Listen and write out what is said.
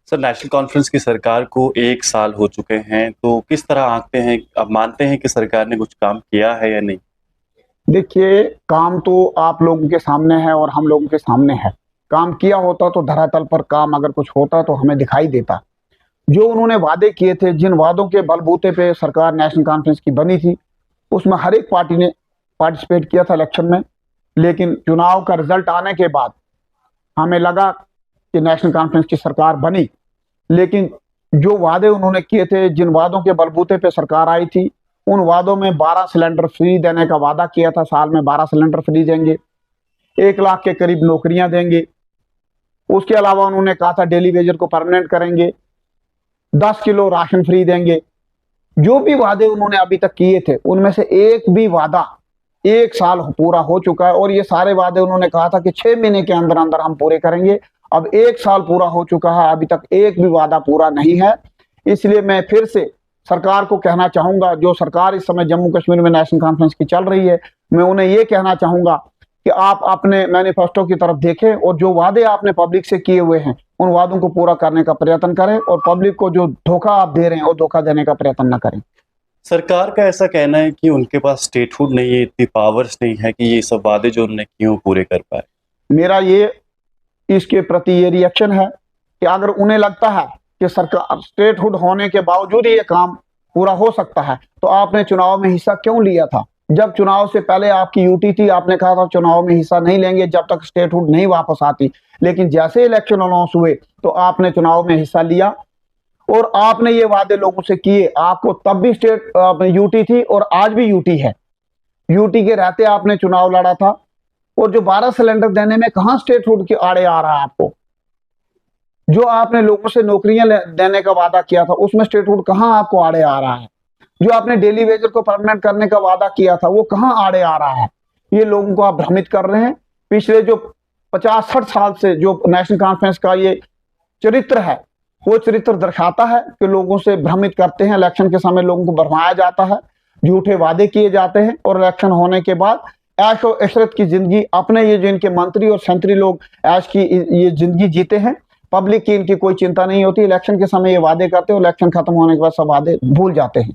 Sir, national conference की सरकार को 1 साल हो चुके हैं, तो किस तरह आंकते हैं, आप मानते हैं कि सरकार ने कुछ काम किया है या नहीं? देखिए, काम तो आप लोगों के सामने है और हम लोगों के सामने है। काम किया होता तो धरातल पर काम अगर कुछ होता तो हमें दिखाई देता। जो उन्होंने वादे किए थे, जिन वादों के बलबूते पे सरकार नेशनल कॉन्फ्रेंस की बनी थी, उसमें हर एक पार्टी ने पार्टिसिपेट किया था इलेक्शन में। लेकिन चुनाव का रिजल्ट आने के बाद हमें लगा कि नेशनल कॉन्फ्रेंस की सरकार बनी, लेकिन जो वादे उन्होंने किए थे, जिन वादों के बलबूते पे सरकार आई थी, उन वादों में 12 सिलेंडर फ्री देने का वादा किया था। साल में 12 सिलेंडर फ्री देंगे, 1 लाख के करीब नौकरियां देंगे। उसके अलावा उन्होंने कहा था डेली वेजर को परमानेंट करेंगे, 10 किलो राशन फ्री देंगे। जो भी वादे उन्होंने अभी तक किए थे, उनमें से एक भी वादा 1 साल पूरा हो चुका है, और ये सारे वादे उन्होंने कहा था कि 6 महीने के अंदर अंदर हम पूरे करेंगे। अब 1 साल पूरा हो चुका है, अभी तक एक भी वादा पूरा नहीं है। इसलिए मैं फिर से सरकार को कहना चाहूंगा, जो सरकार इस समय जम्मू कश्मीर में नेशनल कॉन्फ्रेंस की चल रही है, मैं उन्हें ये कहना चाहूंगा कि आप अपने मैनिफेस्टो की तरफ देखें और जो वादे आपने पब्लिक से किए हुए हैं, उन वादों को पूरा करने का प्रयत्न करें, और पब्लिक को जो धोखा आप दे रहे हैं वो धोखा देने का प्रयत्न न करें। सरकार का ऐसा कहना है कि उनके पास स्टेटहुड नहीं है, इतनी पावर्स नहीं है कि ये सब वादे जो उन्होंने किए वो पूरे कर पाए। मेरा ये इसके प्रति ये रिएक्शन है कि अगर उन्हें लगता है कि सरकार स्टेटहुड होने के बावजूद ये काम पूरा हो सकता है, तो आपने चुनाव में हिस्सा क्यों लिया था? जब चुनाव से पहले आपकी यूटी थी, आपने कहा था चुनाव में हिस्सा नहीं लेंगे जब तक स्टेटहुड नहीं वापस आती। लेकिन जैसे इलेक्शन अनाउंस हुए तो आपने चुनाव में हिस्सा लिया और आपने ये वादे लोगों से किए। आपको तब भी स्टेट यूटी थी और आज भी यूटी है। यूटी के रहते आपने चुनाव लड़ा था, और जो 12 सिलेंडर देने में कहां स्टेटहुड के आड़े आ रहा है आपको? जो आपने लोगों से नौकरियां देने का वादा किया था, उसमें स्टेटहुड कहां आपको आड़े आ रहा है? जो आपने डेली वेजर को परमानेंट करने का वादा किया था, वो कहां आड़े आ रहा है? ये लोगों को आप भ्रमित कर रहे हैं। पिछले जो 50-60 साल से जो नेशनल कॉन्फ्रेंस का ये चरित्र है, वो चरित्र दर्शाता है कि लोगों से भ्रमित करते हैं। इलेक्शन के समय लोगों को भरमाया जाता है, झूठे वादे किए जाते हैं, और इलेक्शन होने के बाद ऐशो इशरत की जिंदगी अपने ये जो इनके मंत्री और संतरी लोग ऐश की ये जिंदगी जीते हैं। पब्लिक की इनकी कोई चिंता नहीं होती। इलेक्शन के समय ये वादे करते हैं, इलेक्शन खत्म होने के बाद सब वादे भूल जाते हैं।